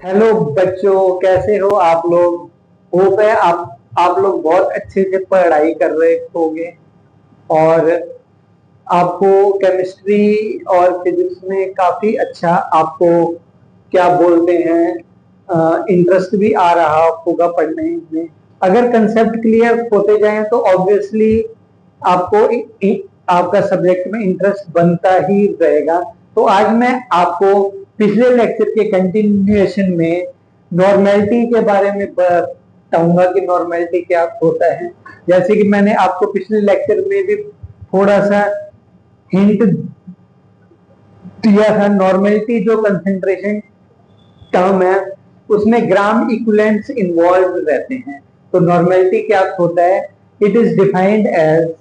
Hello बच्चों, कैसे हो आप लोग। होप है आप लोग बहुत अच्छे से पढ़ाई कर रहे होंगे और आपको केमिस्ट्री और फिजिक्स में काफी अच्छा आपको क्या बोलते हैं इंटरेस्ट भी आ रहा होगा पढ़ने में। अगर कंसेप्ट क्लियर होते जाएं तो ऑब्वियसली आपको आपका सब्जेक्ट में इंटरेस्ट बनता ही रहेगा। तो आज मैं आपको पिछले लेक्चर के कंटिन्यूएशन में नॉर्मेलिटी के बारे में बताऊंगा कि नॉर्मेलिटी क्या होता है। जैसे कि मैंने आपको पिछले लेक्चर में भी थोड़ा सा हिंट दिया था, नॉर्मेलिटी जो कंसेंट्रेशन टर्म है उसमें ग्राम इक्विवेलेंट्स इन्वॉल्व रहते हैं। तो नॉर्मेलिटी क्या होता है? It is defined as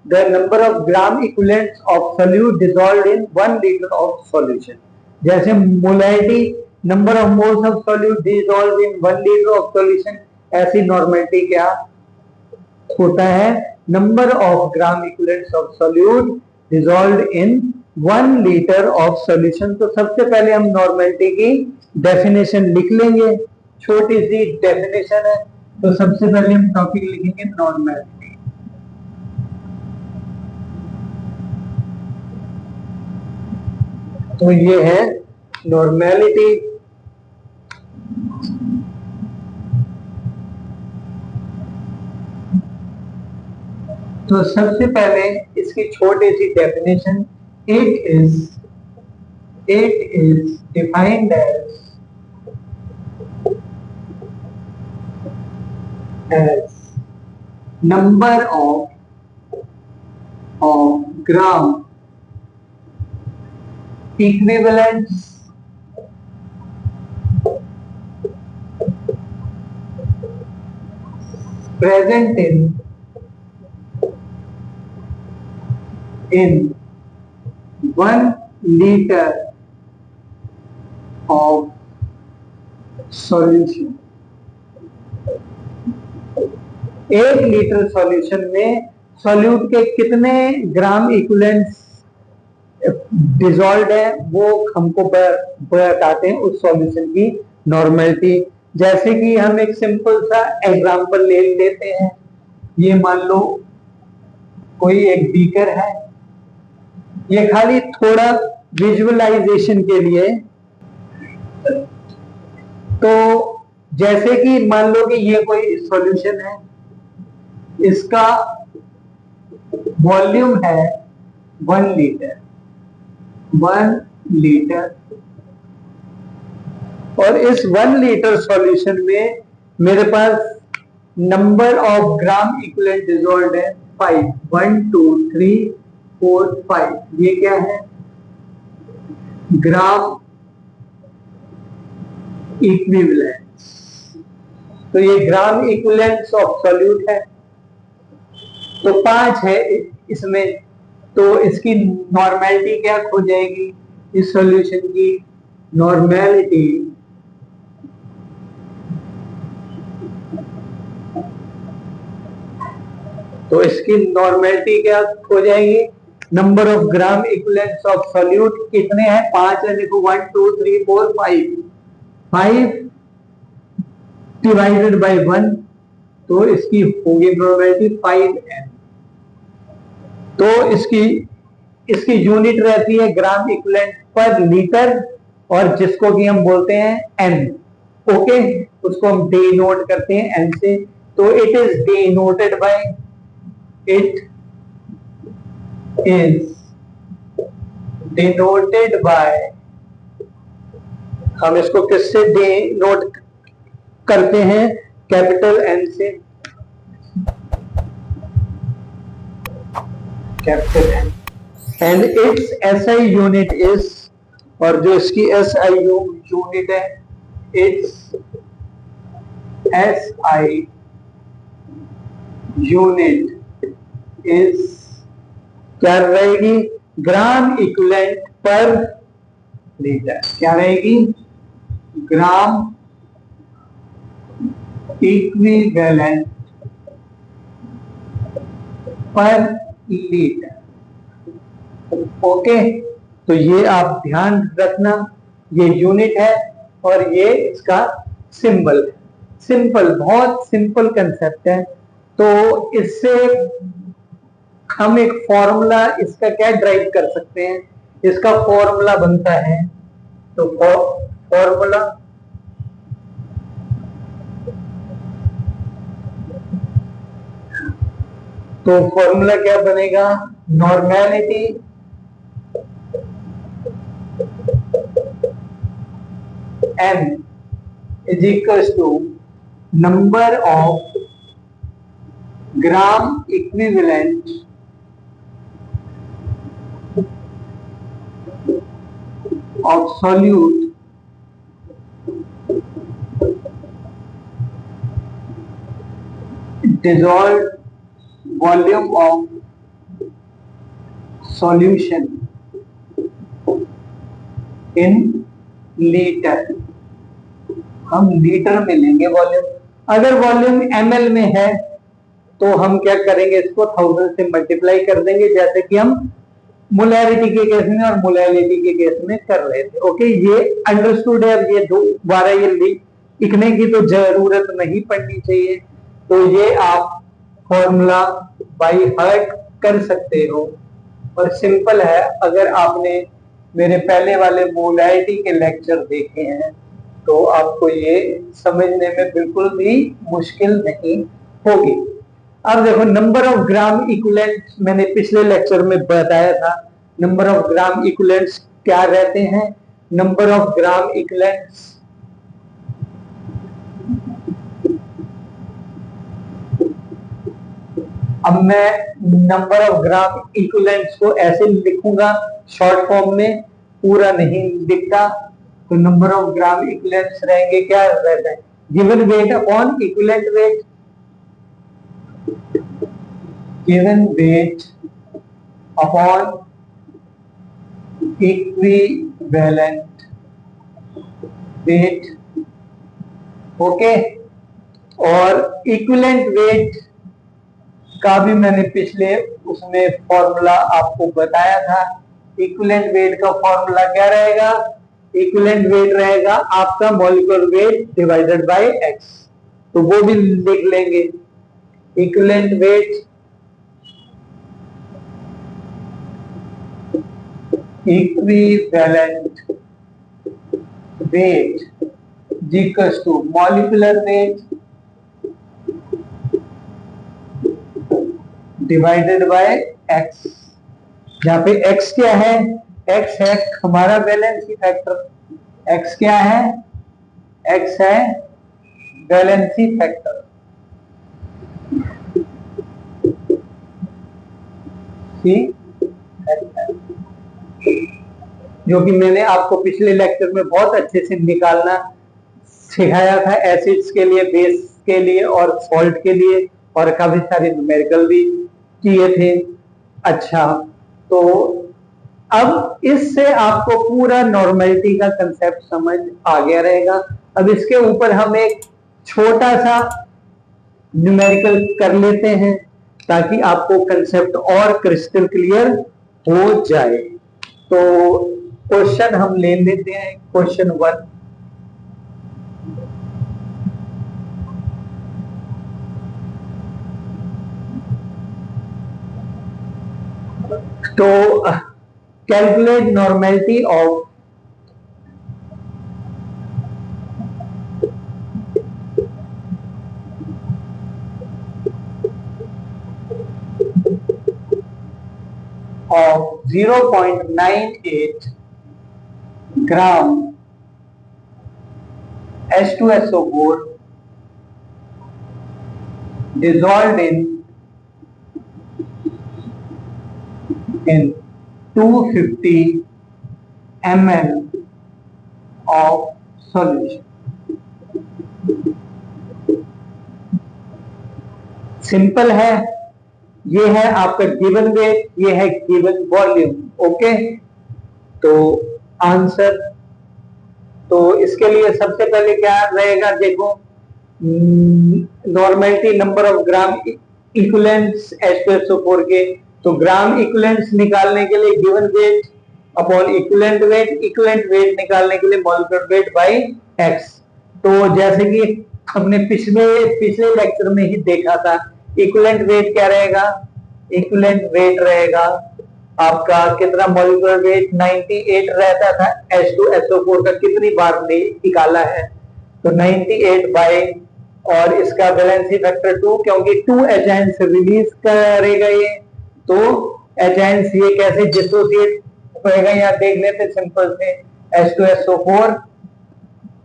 the number of gram equivalents of solute dissolved in 1 litre of solution. जैसे molarity, number of moles of solute dissolved in 1 litre of solution, ऐसी नॉर्मेलिटी क्या होता है? Number of gram equivalents of solute dissolved in 1 litre of solution. तो सबसे पहले हम normality की डेफिनेशन लिख लेंगे। छोटी सी डेफिनेशन है, तो सबसे पहले हम टॉपिक लिखेंगे नॉर्मेलिटी। तो ये है नॉर्मेलिटी। तो सबसे पहले इसकी छोटी सी definition, it is defined as number of gram equivalents present in 1 liter of solution। 1 litre solution में सॉल्यूट के कितने ग्राम इक्विवेलेंट्स डिसॉल्व है वो हमको बताते हैं उस सॉल्यूशन की नॉर्मेलिटी। जैसे कि हम एक सिंपल सा एग्जांपल ले लेते हैं। ये मान लो कोई एक बीकर है, ये खाली थोड़ा विजुअलाइजेशन के लिए। तो जैसे कि मान लो कि ये कोई सॉल्यूशन है, इसका वॉल्यूम है 1 लीटर, 1 लीटर। और इस 1 लीटर सॉल्यूशन में मेरे पास number of gram equivalent dissolved है 5, 1 2 3 4 5। ये क्या है? ग्राम इक्विवेलेंट्स। तो ये ग्राम इक्विवेलेंट्स ऑफ सॉल्यूट है, तो 5 है इसमें। तो इसकी नॉर्मेलिटी क्या हो जाएगी? इस सॉल्यूशन की नॉर्मेलिटी तो इसकी नॉर्मेलिटी क्या हो जाएगी? Number of gram equivalents of solute कितने हैं? 5 है। देखो 1 2 3 4 5, 5 डिवाइडेड बाय 1, तो इसकी होगी नॉर्मेलिटी 5n। तो इसकी यूनिट रहती है ग्राम इक्विवेलेंट पर लीटर, और जिसको कि हम बोलते हैं n। ओके, उसको हम डिनोट करते हैं n से। तो it is denoted by, it is denoted by, हम इसको किससे डिनोट करते हैं? कैपिटल N से, capital N। And it's SI unit is, और जो इसकी SI यूनिट है, इट्स SI यूनिट इज क्या रहेगी? ग्राम इक्विवेलेंट पर लीटर। क्या रहेगी? ग्राम इक्विवेलेंट पर लीटर। ओके, तो ये आप ध्यान रखना, ये यूनिट है और ये इसका सिंबल। सिंपल, बहुत सिंपल कंसेप्ट है। तो इससे हम एक फॉर्मूला इसका क्या ड्राइव कर सकते हैं, इसका फॉर्मूला बनता है, तो फॉर्मूला क्या बनेगा, normality n is equals to number of gram equivalent of solute dissolved volume of solution in litre. हम लीटर में लेंगे वॉल्यूम। अगर वॉल्यूम ml में है तो हम क्या करेंगे, इसको 1000 से मल्टीप्लाई कर देंगे, जैसे कि हम मोलैरिटी के केस में और मोलैलिटी के केस में कर रहे थे। ओके, ये अंडरस्टूड है। अब ये दोबारा ये लिखने की तो जरूरत नहीं पड़नी चाहिए, तो ये आप फॉर्मूला बाय हार्ट कर सकते हो और सिंपल है। अगर आपने मेरे पहले वाले मोलैरिटी के लेक्चर देखे हैं तो आपको ये समझने में बिल्कुल भी मुश्किल नहीं होगी। अब देखो, नंबर ऑफ ग्राम इक्विवेलेंट मैंने पिछले लेक्चर में बताया था। नंबर ऑफ ग्राम इक्विवेलेंट्स क्या रहते हैं, नंबर ऑफ ग्राम इक्विवेलेंट्स अब मैं नंबर ऑफ ग्राम इक्विवेलेंट्स को ऐसे लिखूंगा शॉर्ट फॉर्म में, पूरा नहीं दिखता। तो नंबर ऑफ ग्राम इक्विवेलेंट्स रहेंगे, क्या रहता है, given weight upon equivalent wait, given weight upon equivalent wait. Okay, और इक्विवेलेंट वेट का भी मैंने पिछले उसमें फॉर्मूला आपको बताया था। इक्विवेलेंट वेट का फॉर्मूला क्या रहेगा, इक्विवेलेंट वेट रहेगा आपका molecular weight divided by x. तो वो भी लिख लेंगे, equivalent weight equivalent to molecular weight divided by x. यहाँ पे x क्या है, x है हमारा वैलेंसी फैक्टर। x क्या है, x है वैलेंसी फैक्टर। जो कि मैंने आपको पिछले लेक्चर में बहुत अच्छे से निकालना सिखाया था, एसिड्स के लिए, बेस के लिए और सॉल्ट के लिए, और काफी सारे न्यूमेरिकल भी किए थे। अच्छा, तो अब इससे आपको पूरा नॉर्मेलिटी का कंसेप्ट समझ आ गया रहेगा। अब इसके ऊपर हम एक छोटा सा न्यूमेरिकल कर लेते हैं ताकि आपको कंसेप्ट और क्रिस्टल क्लियर हो जाए। तो क्वेश्चन हम ले लेते हैं, क्वेश्चन 1। तो calculate normality of of 0.98 gram H2SO4 dissolved in 250 ml of solution। Simple है, ये है आपका गिवन वेट, ये है गिवन वॉल्यूम। ओके, तो आंसर, तो इसके लिए सबसे पहले क्या रहेगा, देखो normality number of gram equivalents H2SO4 के, तो ग्राम इक्विवेलेंट्स निकालने के लिए given weight upon equivalent wait निकालने के लिए मॉलिक्यूलर वेट बाई एक्स। तो जैसे कि हमने पिछले लेक्चर में ही देखा था, इक्विवेलेंट वेट क्या रहेगा, इक्विवेलेंट वेट रहेगा आपका कितना, मॉलिक्यूलर वेट 98 रहता था H2SO4 का, कितनी बार निकाला है, तो 98 बाय, और इसका वैलेंसी फैक्टर 2, क्योंकि 2 एजाइंस रिलीज करेगा ये, तो एजाइंस ये कैसे डिसोसिएट होएगा यहाँ देख लेते सिंपल से, H2SO4,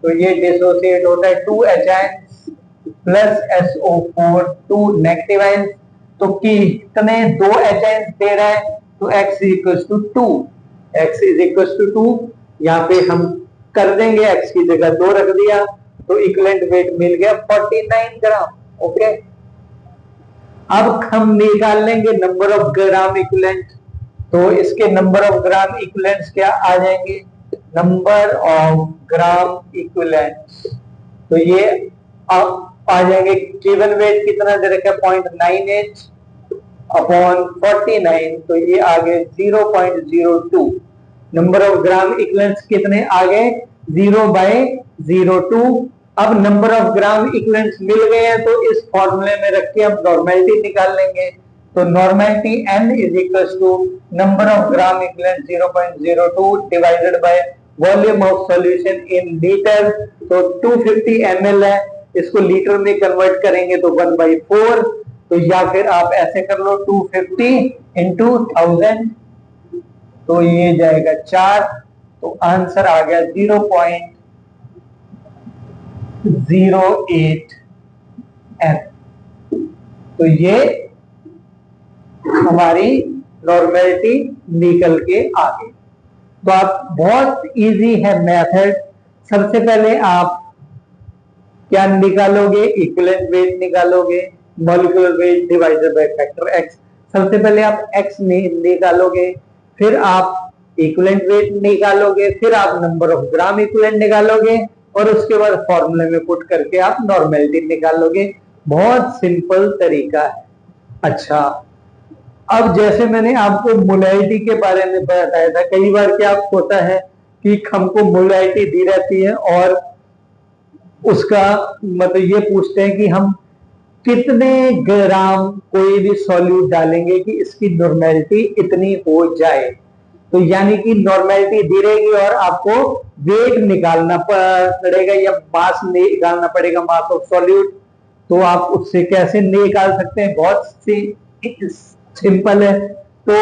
तो ये डिसोसिएट होता है 2 एजाइंस प्लस SO4, 2 नेगेटिव आयंस, तो कितने 2 एजाइंस दे रहा है, तो x equals to 2, x is equals to 2, यहाँ पे हम कर देंगे x की जगह 2 रख दिया, तो इक्विवेलेंट वेट मिल गया 49 ग्राम। ओके, अब हम निकाल लेंगे नंबर ऑफ ग्राम इक्विवेलेंट, तो इसके नंबर ऑफ ग्राम इक्विवेलेंट्स क्या आ जाएंगे, नंबर ऑफ ग्राम इक्विवेलेंट्स, तो ये आ जाएंगे, गिवन वेट कितना दे रखा है 0.98 अपॉन 49, तो ये आ गए 0.02, नंबर ऑफ ग्राम इक्विवेलेंट्स कितने आ गए 0/02। अब नंबर ऑफ ग्राम इक्विवेलेंट्स मिल गए हैं, तो इस फॉर्मूले में रख के हम नॉर्मेलिटी निकाल लेंगे, तो normality n is equal to number of gram equivalent 0.02 divided by volume of solution in litre, तो 250 ml है, इसको लीटर में कन्वर्ट करेंगे तो 1/4, तो या फिर आप ऐसे कर लो 250 इंटू 1000, तो ये जाएगा 4, तो आंसर आ गया 0.08 m। तो ये हमारी नॉर्मेलिटी निकल के आ गई। तो आप बहुत इजी है मेथड, सबसे पहले आप क्या निकालोगे, इक्विवेलेंट वेट निकालोगे, molecular weight divided by factor x, सबसे पहले आप x निकालोगे, फिर आप इक्विवेलेंट वेट निकालोगे, फिर आप नंबर ऑफ ग्राम इक्विवेलेंट निकालोगे, और उसके बाद फॉर्मूले में पुट करके आप नॉर्मेलिटी निकालोगे। बहुत सिंपल तरीका है। अच्छा, अब जैसे मैंने आपको मोलैलिटी के बारे में बताया था, कई बार क्या होता है कि हमको मोलैलिटी दी रहती है और उसका मतलब ये पूछते हैं कि हम कितने ग्राम कोई भी सॉल्यूट डालेंगे कि इसकी नॉर्मेलिटी इतनी हो जाए, तो यानी कि नॉर्मेलिटी दी रहेगी और आपको वेट निकालना पड़ेगा या मास निकालना पड़ेगा, मास ऑफ सॉल्यूट। तो आप उससे कैसे निकाल सकते हैं, बहुत सिंपल है। तो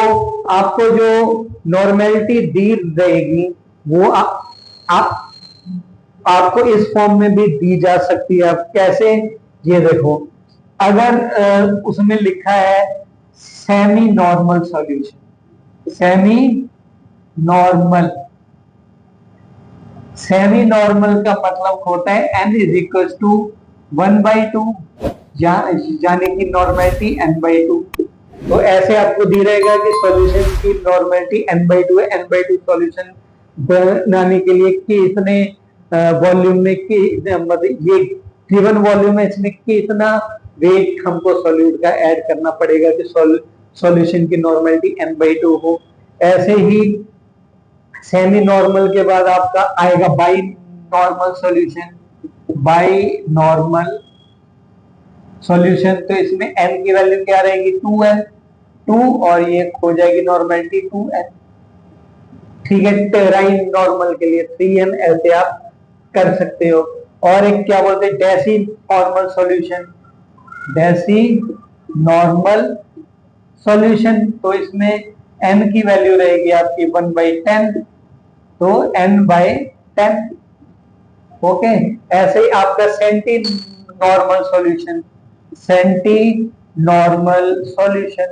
आपको जो नॉर्मेलिटी दी रहेगी वो आपको इस फॉर्म में भी दी जा सकती है। अब कैसे, ये देखो, अगर उसमें लिखा है semi normal solution, semi normal का मतलब होता है n इज इक्वल टू 1/2, यानी कि नॉर्मेलिटी n/2। तो ऐसे आपको दी रहेगा कि सॉल्यूशन की नॉर्मेलिटी n/2 है, n/2 सॉल्यूशन बनाने के लिए कि इतने वॉल्यूम में कि मतलब ये गिवन वॉल्यूम है, इसमें कितना वेट हमको सॉल्यूट का ऐड करना पड़ेगा कि सॉल्यूशन की नॉर्मेलिटी n/2 हो। ऐसे ही सेमी नॉर्मल के बाद आपका आएगा by normal solution, by normal solution, तो इसमें n की वैल्यू क्या रहेगी 2n, 2 और ये हो जाएगी नॉर्मेलिटी 2n। ठीक है, टेराई नॉर्मल के लिए 3n, ऐसे आप कर सकते हो। और एक क्या बोलते हैं deci normal solution, deci normal solution, तो इसमें n की वैल्यू रहेगी आपकी 1/10, तो n/10। ओके, ऐसे ही आपका centi normal solution, centi normal solution,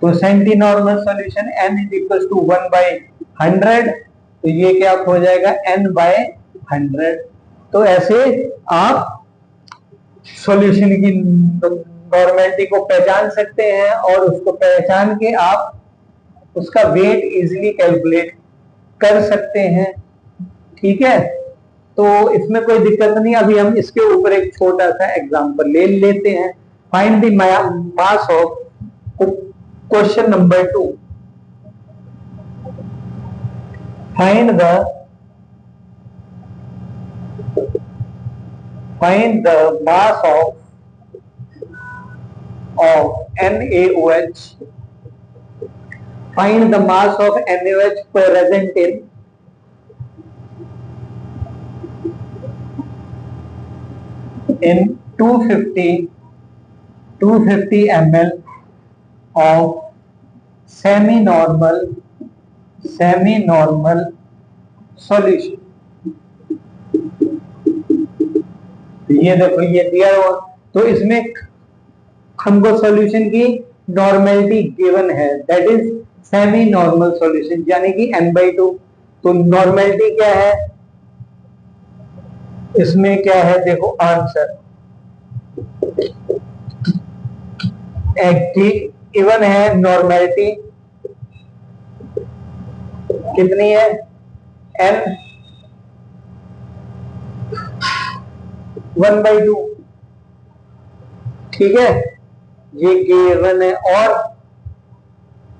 तो centi normal solution n is equal to 1/100, तो ये क्या हो जाएगा n/100। तो ऐसे आप सॉल्यूशन की नॉर्मेलिटी को पहचान सकते हैं और उसको पहचान के आप उसका वेट इजीली कैलकुलेट कर सकते हैं। ठीक है, तो इसमें कोई दिक्कत नहीं। अभी हम इसके ऊपर एक छोटा सा एग्जांपल ले लेते हैं। Find the mass of question number 2। find the mass of NaOH. Find the mass of NaOH present in 250 ml of semi-normal solution. ये देखो ये दिया हुआ, तो इसमें हमको सॉल्यूशन की नॉर्मेलिटी गिवन है, that is semi normal solution, यानी कि n/2। तो नॉर्मेलिटी क्या है इसमें, क्या है देखो आंसर गिवन है। नॉर्मेलिटी कितनी है, n 1/2, ठीक है, ये गिवन है। और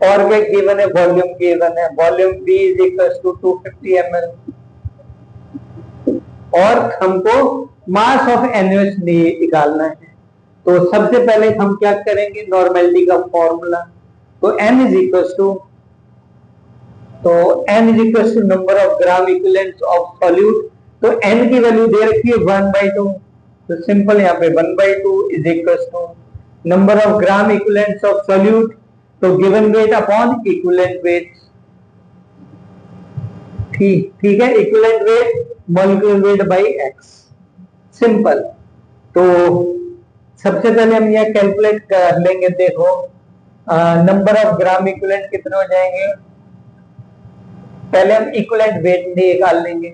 क्या गिवन है, वॉल्यूम गिवन है, volume V is equal to 250 ml। और हमको मास ऑफ NaOH निकालना है। तो सबसे पहले हम क्या करेंगे, नॉर्मेलिटी का फॉर्मूला, तो n is equal to number of gram equivalent of solute. तो n की वैल्यू दे रखी है 1/2, तो सिंपल यहाँ पे 1/2 is equal to number of gram equivalent of solute, तो given weight upon equivalent weight. ठीक है, equivalent weight molecular weight by x, simple. तो सबसे पहले हम यह कैलकुलेट कर लेंगे। देखो नंबर ऑफ ग्राम इक्विवेलेंट कितने हो जाएंगे, पहले हम इक्विवेलेंट वेट निकाल लेंगे।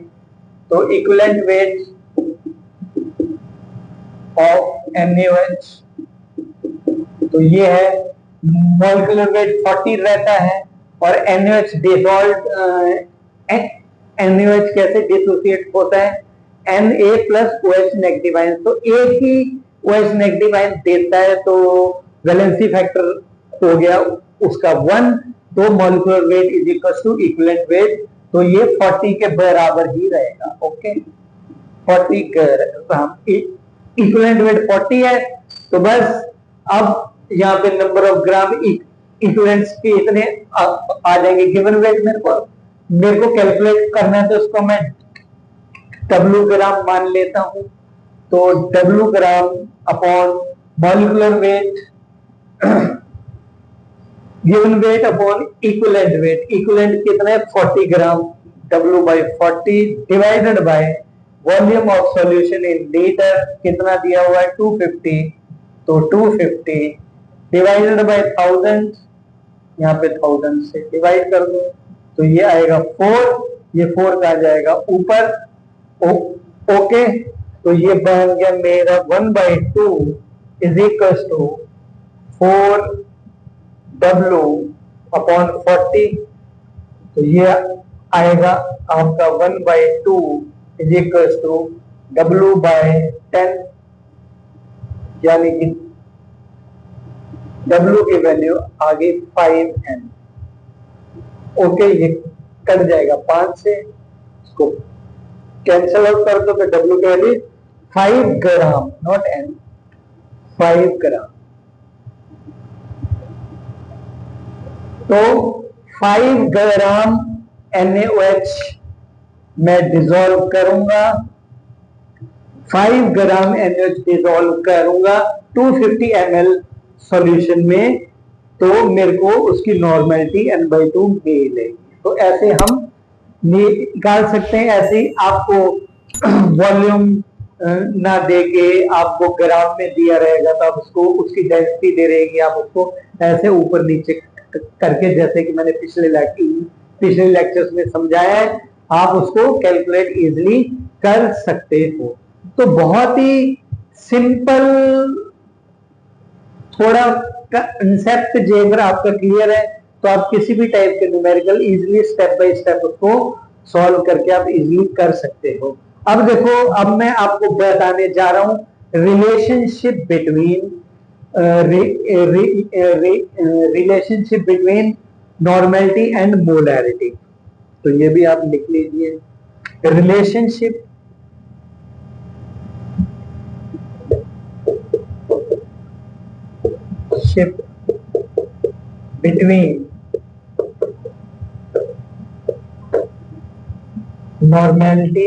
तो इक्विवेलेंट वेट ऑफ NaOH, तो ये है मॉलिक्यूलर वेट 40 रहता है। और NaOH डिसॉल्व, NaOH कैसे डिसोसिएट होता है, Na plus OH negative ion, तो एक ही OH नेगेटिव आयन देता है, तो वैलेंसी फैक्टर हो गया उसका 1। तो molecular weight is equal to equivalent weight, तो ये 40 के बराबर ही रहेगा। ओके, 40 ग्राम, इक्विवेलेंट वेट 40 है। तो बस अब यहाँ पे नंबर ऑफ ग्राम इक्विवेलेंट्स के इतने आ जाएंगे। गिवन वेट मेरे को कैलकुलेट करना है, तो उसको मैं W ग्राम मान लेता हूं। तो W ग्राम upon molecular wait, given weight upon equivalent weight, equivalent कितना है 40 ग्राम, W/40 divided by volume of solution in litre, कितना दिया हुआ है 250, तो 250 डिवाइडेड बाय 1000, यहाँ पे 1000 से डिवाइड कर दो, तो ये आएगा 4, ये 4 का आ जाएगा ऊपर। ओके, तो ये बन गया मेरा 1/2 इज इक्वल टू 4W/40, तो ये आएगा आपका 1/2 इज इक्वल टू W/10, यानी कि W की वैल्यू आ गई 5N। ओके, ये कट जाएगा 5 से, इसको कैंसिल आउट कर दो, तो W की वैल्यू 5 ग्राम, नॉट N, 5 ग्राम। तो 5 ग्राम NaOH मैं डिसॉल्व करूंगा, 5 ग्राम NaOH डिसॉल्व करूंगा 250 ml सॉल्यूशन में, तो मेरे को उसकी नॉर्मेलिटी n/2 मिलेगी। तो ऐसे हम निकाल सकते हैं। ऐसे ही आपको वॉल्यूम ना देके आपको ग्राम में दिया रहेगा, तो आप उसको उसकी डेंसिटी दे रहेगी, आप उसको ऐसे ऊपर नीचे करके, जैसे कि मैंने पिछले लेक्चर्स में समझाया है, आप उसको कैलकुलेट इजीली कर सकते हो। तो बहुत ही सिंपल, थोड़ा कंसेप्ट अगर आपका क्लियर है, तो आप किसी भी टाइप के numerical easily step by step उसको सॉल्व करके आप इजीली कर सकते हो। अब देखो, अब मैं आपको बताने जा रहा हूं relationship between normality and molarity. तो ये भी आप लिख लीजिए। Relationship between normality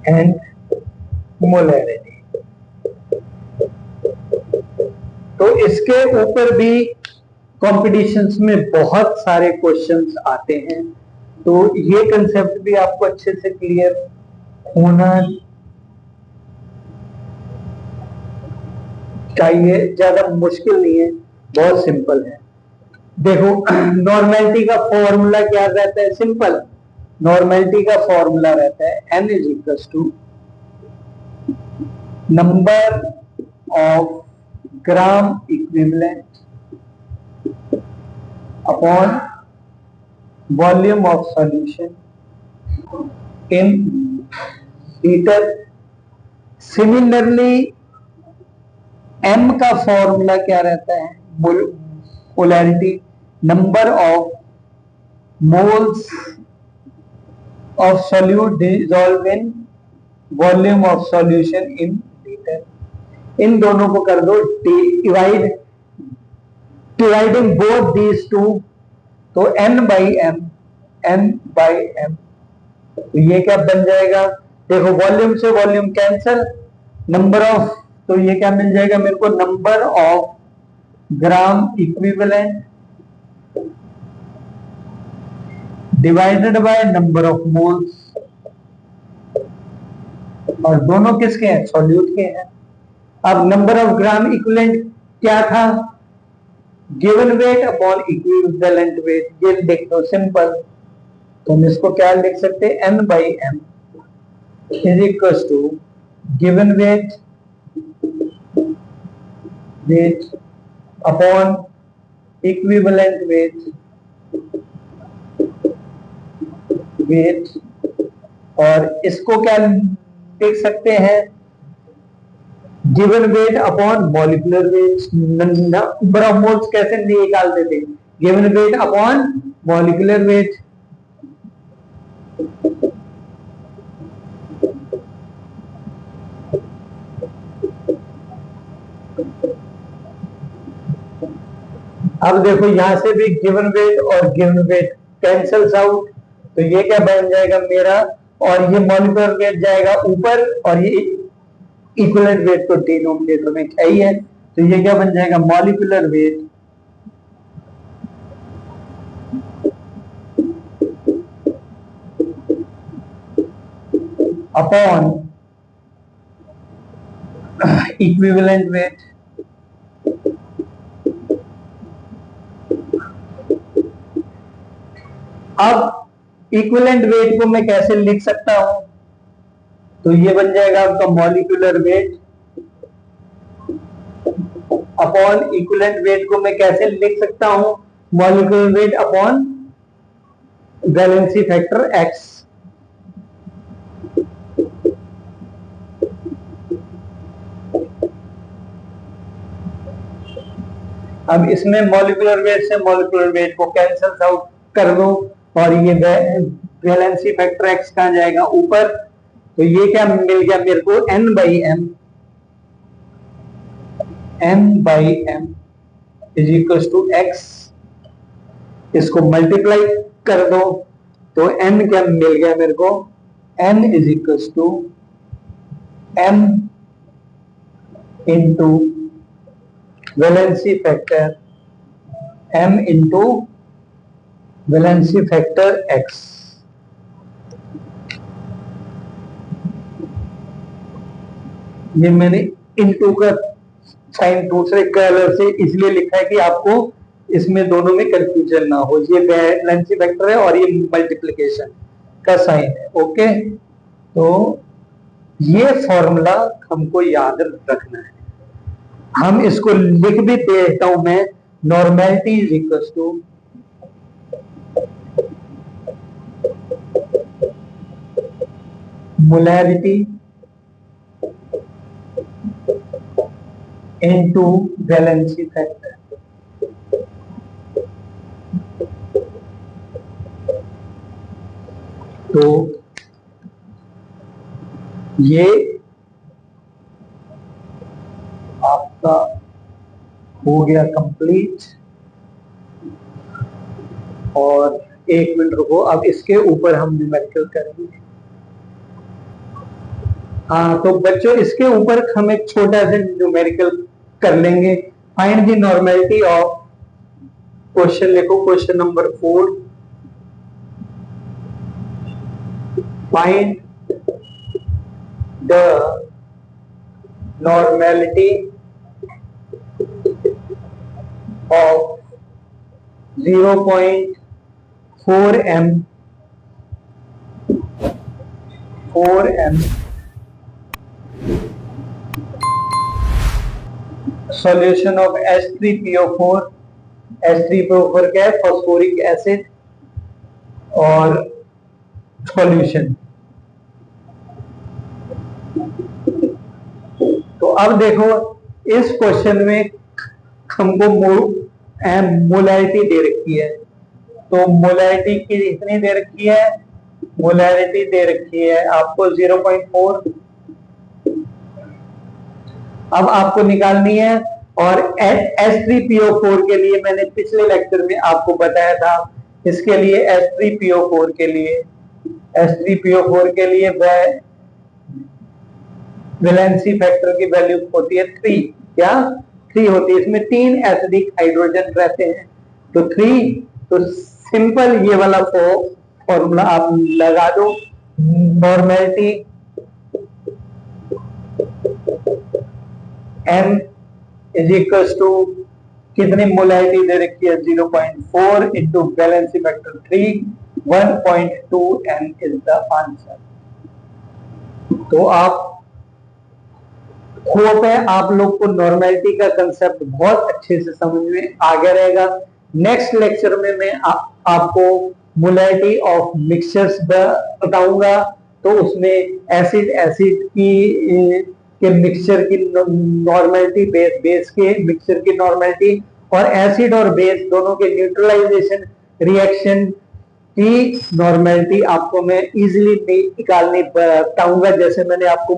and molarity. तो इसके ऊपर भी कॉम्पिटिशन्स में बहुत सारे क्वेश्चंस आते हैं, तो ये कंसेप्ट भी आपको अच्छे से क्लियर होना चाहिए। ज्यादा मुश्किल नहीं है, बहुत सिंपल है। देखो नॉर्मेलिटी का फॉर्मूला क्या रहता है? सिंपल। नॉर्मेलिटी का फॉर्मूला रहता है n is equal to number of gram equivalent upon volume of solution in litre. Similarly m का फॉर्मूला क्या रहता है? Molarity, number of moles of solute dissolve in volume of solution in litre. इन दोनों को कर दो डिवाइडिंग बोथ दीज टू, तो n by m, n by m। तो ये क्या बन जाएगा? देखो वॉल्यूम से वॉल्यूम कैंसल, नंबर ऑफ, तो ये क्या मिल जाएगा मेरे को? Number of gram equivalent divided by number of moles, और दोनों किसके हैं? सॉल्यूट के हैं। अब नंबर ऑफ ग्राम इक्विवेलेंट क्या था? Given weight upon equivalent wait, ये लिख दो सिंपल। तो हम इसको क्या लिख सकते हैं? n by m is equal to given weight upon equivalent weight, और इसको क्या लिख सकते हैं? Given weight upon molecular weight. Number of moles कैसे निकालते थे? Given weight upon molecular weight. अब देखो यहां से भी गिवन वेट और गिवन वेट कैंसल्स आउट, तो ये क्या बन जाएगा मेरा? और ये मॉलिक्यूलर वेट जाएगा ऊपर, और ये इक्विवेलेंट वेट तो डिनोमिनेटर में क्या ही है, तो ये क्या बन जाएगा? Molecular weight upon equivalent wait. अब इक्विवेलेंट वेट को मैं कैसे लिख सकता हूं? तो ये बन जाएगा आपका molecular wait upon equivalent wait को मैं कैसे लिख सकता हूं? Molecular weight upon valency factor x। अब इसमें मॉलिक्यूलर वेट से मॉलिक्यूलर वेट को कैंसल आउट कर दो, और ये वैलेंसी फैक्टर x कहां जाएगा? ऊपर। तो ये क्या मिल गया मेरे को? n by m is equal to x। इसको मल्टीप्लाई कर दो, तो n क्या मिल गया मेरे को? n is equal to m into valency factor m into valency factor x। ये मैंने इनटू का साइन दूसरे कलर से इसलिए लिखा है कि आपको इसमें दोनों में कंफ्यूजन ना हो। ये वैलेंसी वेक्टर है और ये मल्टीप्लिकेशन का साइन है। ओके, तो ये फॉर्मूला हमको याद रखना है। हम इसको लिख भी देता हूं मैं। Normality is equal to molarity into valency factor. तो ये आपका हो गया कंप्लीट। और एक मिनट रुको, अब इसके ऊपर हम न्यूमेरिकल करेंगे। हाँ तो बच्चों इसके ऊपर हम एक छोटा सा न्यूमेरिकल कर लेंगे। Find the normality of, question लिखो, question number 4, find the normality of 0.4m solution of H3PO4। H3PO4 क्या है? Phosphoric acid. और सॉल्यूशन। तो अब देखो इस क्वेश्चन में हमको मोलैरिटी दे रखी है। तो मोलैरिटी की इतनी दे रखी है, मोलैरिटी दे रखी है आपको 0.4। अब आपको निकालनी है। और H3PO4 के लिए मैंने पिछले लेक्चर में आपको बताया था, इसके लिए H3PO4 के लिए वैलेंसी फैक्टर की वैल्यू होती है 3। क्या 3 होती है? इसमें 3 एसिडिक हाइड्रोजन रहते हैं, तो 3। तो सिंपल ये वाला फॉर्मूला आप लगा दो। Normality M is equal to कितनी मोलैरिटी दे रखी है? 0.4 into valency factor 3, 1.2 M is the answer. तो आप होप है आप लोग को नॉर्मेलिटी का कंसेप्ट बहुत अच्छे से समझ में आ गया रहेगा। नेक्स्ट लेक्चर में मैं आपको मोलैरिटी ऑफ मिक्सचर्स बताऊंगा। तो उसमें एसिड के मिक्सचर की नॉर्मेलिटी, बेस के मिक्सचर की नॉर्मेलिटी, और एसिड और बेस दोनों के न्यूट्रलाइजेशन रिएक्शन की नॉर्मेलिटी आपको मैं इजीली निकालनी बताऊंगा। जैसे मैंने आपको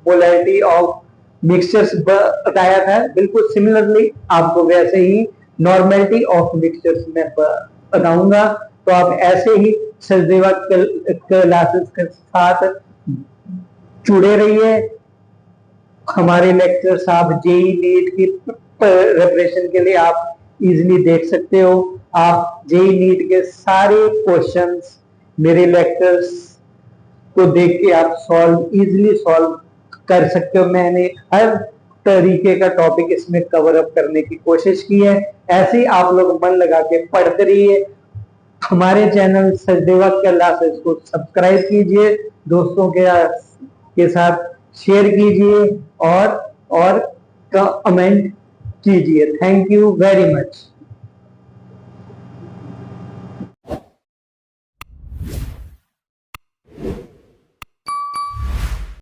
मोलैरिटी ऑफ मिक्सचर्स बताया था, बिल्कुल सिमिलरली आपको वैसे ही नॉर्मेलिटी ऑफ मिक्सचर्स में बताऊंगा। तो आप ऐसे ही सचदेवा क्लासेस के साथ जुड़े रहिए। हमारे लेक्चर्स आप जेई नीट की प्रिपरेशन के लिए आप इजीली देख सकते हो। आप जेई नीट के सारे क्वेश्चंस मेरे लेक्चर्स को देख के आप इजीली सॉल्व कर सकते हो। मैंने हर तरीके का टॉपिक इसमें कवर अप करने की कोशिश की है। ऐसे ही आप लोग मन लगा के पढ़ते रहिए। हमारे चैनल सचदेवा क्लासेस को सब्सक्राइब कीजिए, दोस्तों के साथ शेयर कीजिए और कमेंट कीजिए। Thank you very much.